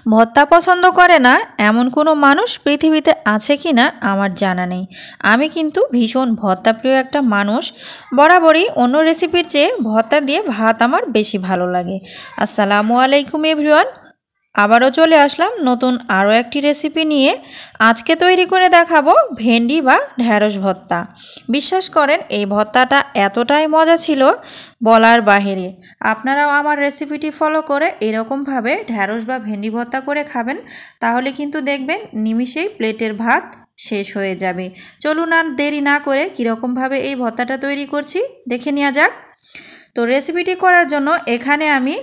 ভর্তা পছন্দ করে না এমন কোনো মানুষ পৃথিবীতে আছে কি না আমার জানা নেই। আমি কিন্তু ভীষণ ভর্তা প্রিয় একটা মানুষ। বরাবরই অন্য রেসিপির চেয়ে ভর্তা দিয়ে ভাত আমার বেশি ভালো লাগে। আসসালামু আলাইকুম এভরিওয়ান, আবারও চলে আসলাম নতুন আরও একটি রেসিপি নিয়ে। আজকে তৈরি করে দেখাবো ভেন্ডি বা ঢ্যাঁড়স ভর্তা। বিশ্বাস করেন এই ভর্তাটা এতটাই মজা ছিল বলার বাহিরে। আপনারাও আমার রেসিপিটি ফলো করে এরকমভাবে ঢ্যাঁড়স বা ভেন্ডি ভর্তা করে খাবেন, তাহলে কিন্তু দেখবেন নিমিষেই প্লেটের ভাত শেষ হয়ে যাবে। চলুন আর দেরি না করে কীরকমভাবে এই ভর্তাটা তৈরি করছি দেখে নেওয়া যাক। তো রেসিপিটি করার জন্য এখানে আমি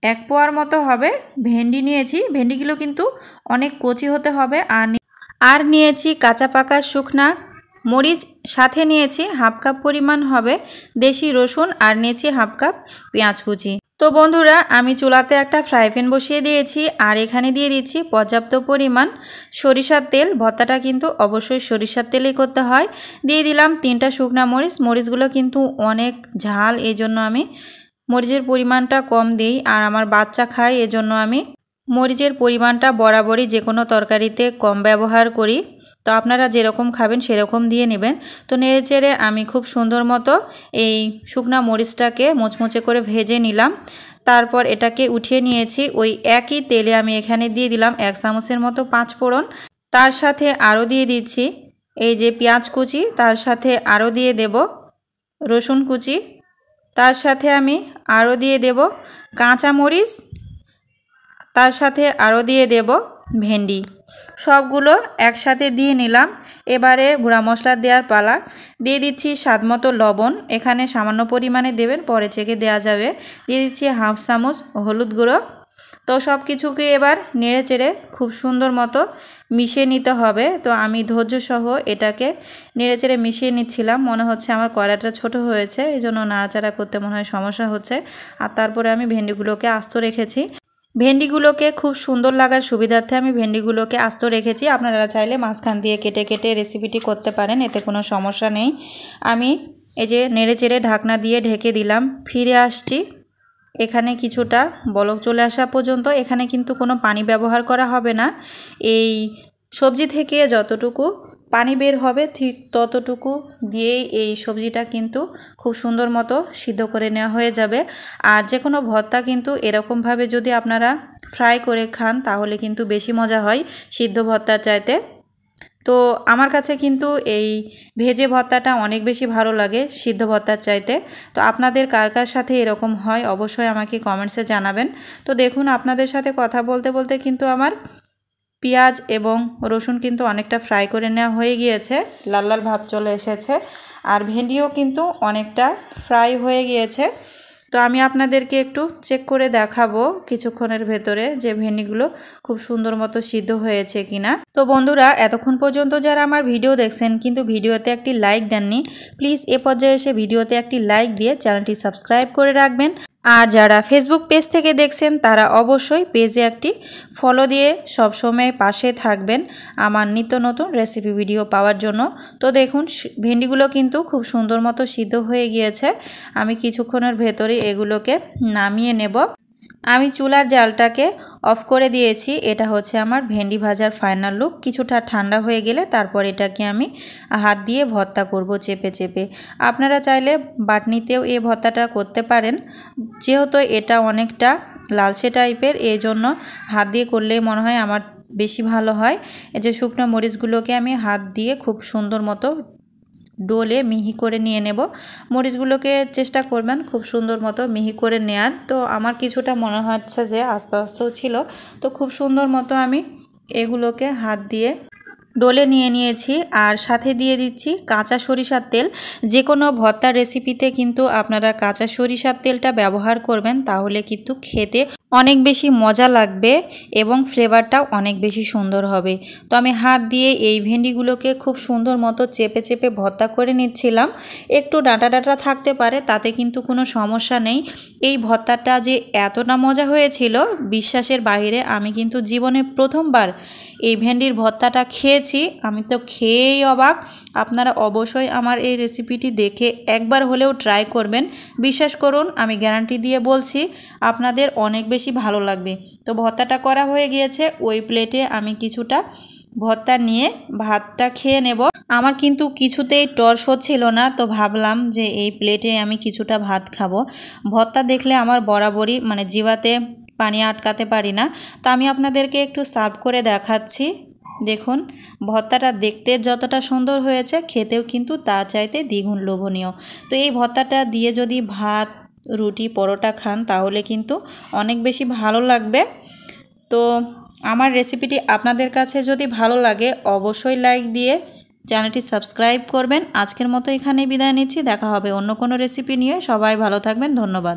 1 পোয়ার মতো হবে ভেন্ডি নিয়েছি। ভেন্ডিগুলো কিন্তু অনেক কচি হতে হবে। আর নিয়েছি কাঁচা পাকা শুকনা মরিচ, সাথে নিয়েছি হাফ কাপ পরিমাণ হবে দেশি রসুন, আর নিয়েছি হাফ কাপ পেঁয়াজ কুচি। তো বন্ধুরা, আমি চুলাতে একটা ফ্রাই প্যান বসিয়ে দিয়েছি, আর এখানে দিয়ে দিচ্ছি পর্যাপ্ত পরিমাণ সরিষার তেল। ভর্তাটা কিন্তু অবশ্যই সরিষার তেলেই করতে হয়। দিয়ে দিলাম 3টা শুকনা মরিচ। মরিচগুলো কিন্তু অনেক ঝাল, এই জন্য আমি মরিচের পরিমাণটা কম দিই, আর আমার বাচ্চা খায় এজন্য আমি মরিচের পরিমাণটা বরাবরই যে কোনো তরকারিতে কম ব্যবহার করি। তো আপনারা যেরকম খাবেন সেরকম দিয়ে নেবেন। তো নেড়েচেড়ে আমি খুব সুন্দর মতো এই শুকনা মরিচটাকে মুচমুচে করে ভেজে নিলাম। তারপর এটাকে উঠিয়ে নিয়েছি। ওই একই তেলে আমি এখানে দিয়ে দিলাম 1 চামচের মতো 5 ফোড়ন। তার সাথে আরও দিয়ে দিচ্ছি এই যে পেঁয়াজ কুচি, তার সাথে আরও দিয়ে দেব রসুন কুচি, তার সাথে আমি আরও দিয়ে দেব কাঁচা মরিচ, তার সাথে আরও দিয়ে দেব ভেন্ডি। সবগুলো একসাথে দিয়ে নিলাম। এবারে গুঁড়া মশলা দেওয়ার পালা। দিয়ে দিচ্ছি স্বাদ মতো লবণ, এখানে সামান্য পরিমাণে দেবেন, পরে চেখে দেওয়া যাবে। দিয়ে দিচ্ছি হাফ চামচ হলুদ গুঁড়ো। তো সব কিছুকে এবার নেড়ে চেড়ে খুব সুন্দর মতো মিশিয়ে নিতে হবে। তো আমি ধৈর্য সহ এটাকে নেড়ে চেড়ে মিশিয়ে নিচ্ছিলাম। মনে হচ্ছে আমার কড়াইটা ছোট হয়েছে, এই জন্য নাড়াচাড়া করতে মনে হয় সমস্যা হচ্ছে। আর তারপরে আমি ভেন্ডিগুলোকে আস্ত রেখেছি। ভেন্ডিগুলোকে খুব সুন্দর লাগার সুবিধার্থে আমি ভেন্ডিগুলোকে আস্ত রেখেছি। আপনারা চাইলে মাঝখান দিয়ে কেটে কেটে রেসিপিটি করতে পারেন, এতে কোনো সমস্যা নেই। আমি এই যে নেড়ে চেড়ে ঢাকনা দিয়ে ঢেকে দিলাম। ফিরে আসছি এখানে কিছুটা বলক চলে আসা পর্যন্ত। এখানে কিন্তু কোনো পানি ব্যবহার করা হবে না। এই সবজি থেকে যতটুকু পানি বের হবে ঠিক ততটুকু দিয়েই এই সবজিটা কিন্তু খুব সুন্দর মতো সিদ্ধ করে নেওয়া হয়ে যাবে। আর যে কোনো ভর্তা কিন্তু এরকমভাবে যদি আপনারা ফ্রাই করে খান তাহলে কিন্তু বেশি মজা হয় সিদ্ধ ভর্তার চাইতে। তো আমার কাছে কিন্তু এই ভেজে ভর্তাটা অনেক বেশি ভালো লাগে সিদ্ধ ভর্তার চাইতে। তো আপনাদের কার কার সাথে এরকম হয় অবশ্যই আমাকে কমেন্টসে জানাবেন। তো দেখুন, আপনাদের সাথে কথা বলতে বলতে কিন্তু আমার পেঁয়াজ এবং রসুন কিন্তু অনেকটা ফ্রাই করে নেওয়া হয়ে গিয়েছে, লাল লাল ভাব চলে এসেছে। আর ভেন্ডিও কিন্তু অনেকটা ফ্রাই হয়ে গিয়েছে। তো আমি আপনাদেরকে একটু চেক করে দেখাবো কিছুক্ষণের ভেতরে যে ভেন্ডিগুলো খুব সুন্দর মতো সিদ্ধ হয়েছে কিনা। তো বন্ধুরা, এতক্ষণ পর্যন্ত যারা আমার ভিডিও দেখছেন কিন্তু ভিডিওতে একটি লাইক দেননি, প্লিজ এ পর্যায়ে এসে ভিডিওতে একটি লাইক দিয়ে চ্যানেলটি সাবস্ক্রাইব করে রাখবেন। আর যারা ফেসবুক পেজ থেকে দেখছেন তারা অবশ্যই পেজে একটি ফলো দিয়ে সবসময় পাশে থাকবেন আমার নিত্য নতুন রেসিপি ভিডিও পাওয়ার জন্য। তো দেখুন, ভেন্ডিগুলো কিন্তু খুব সুন্দর মতো সিদ্ধ হয়ে গিয়েছে। আমি কিছুক্ষণের ভেতরে এগুলোকে নামিয়ে নেব। আমি চুলার জালটাকে অফ করে দিয়েছি। এটা হচ্ছে আমার ভেন্ডি ভাজার ফাইনাল লুক। কিছুটা ঠান্ডা হয়ে গেলে তারপর এটাকে আমি হাত দিয়ে ভর্তা করব চেপে চেপে। আপনারা চাইলে বাটনিতেও এই ভর্তাটা করতে পারেন, যেহেতু এটা অনেকটা লালচে টাইপের, এই জন্য হাত দিয়ে করলেই মনে হয় আমার বেশি ভালো হয়। এই যে শুকনো মরিচগুলোকে আমি হাত দিয়ে খুব সুন্দর মতো ডোলে মিহি করে নিয়ে নেব। মরিচগুলোকে চেষ্টা করবেন খুব সুন্দর মতো মিহি করে নেয়ার। তো আমার কিছুটা মনে হচ্ছে যে আস্তে আস্তেও ছিল। তো খুব সুন্দর মতো আমি এগুলোকে হাত দিয়ে ডোলে নিয়ে নিয়েছি। আর সাথে দিয়ে দিচ্ছি কাঁচা সরিষার তেল। যে কোনো ভর্তার রেসিপিতে কিন্তু আপনারা কাঁচা সরিষার তেলটা ব্যবহার করবেন, তাহলে কিন্তু খেতে অনেক বেশি মজা লাগবে এবং ফ্লেভারটাও অনেক বেশি সুন্দর হবে। তো আমি হাত দিয়ে এই ভেন্ডিগুলোকে খুব সুন্দর মতো চেপে চেপে ভর্তা করে নিচ্ছিলাম। একটু ডাঁটা ডাঁটা থাকতে পারে, তাতে কিন্তু কোনো সমস্যা নেই। এই ভর্তাটা যে এতটা মজা হয়েছিল বিশ্বাসের বাইরে। আমি কিন্তু জীবনে প্রথমবার এই ভেন্ডির ভর্তাটা খেয়েছি। পেয়েছি আমি তো খেয়েই অবাক। আপনারা অবশ্যই আমার এই রেসিপিটি দেখে একবার হলেও ট্রাই করবেন। বিশ্বাস করুন, আমি গ্যারান্টি দিয়ে বলছি আপনাদের অনেক বেশি ভালো লাগবে। তো ভর্তাটা করা হয়ে গিয়েছে, ওই প্লেটে আমি কিছুটা ভর্তা নিয়ে ভাতটা খেয়ে নেব। আমার কিন্তু কিছুতেই টর্স হচ্ছিল না, তো ভাবলাম যে এই প্লেটে আমি কিছুটা ভাত খাবো। ভর্তা দেখলে আমার বরাবরই মানে জিভাতে পানি আটকাতে পারি না। তো আমি আপনাদেরকে একটু সার্ভ করে দেখাচ্ছি। দেখুন, ভর্তাটা দেখতে যতটা সুন্দর হয়েছে, খেতেও কিন্তু তার চাইতে দ্বিগুণ লোভনীয়। তো এই ভর্তাটা দিয়ে যদি ভাত, রুটি, পরোটা খান তাহলে কিন্তু অনেক বেশি ভালো লাগবে। তো আমার রেসিপিটি আপনাদের কাছে যদি ভালো লাগে অবশ্যই লাইক দিয়ে চ্যানেলটি সাবস্ক্রাইব করবেন। আজকের মতো এখানেই বিদায় নিচ্ছি। দেখা হবে অন্য কোনো রেসিপি নিয়ে। সবাই ভালো থাকবেন। ধন্যবাদ।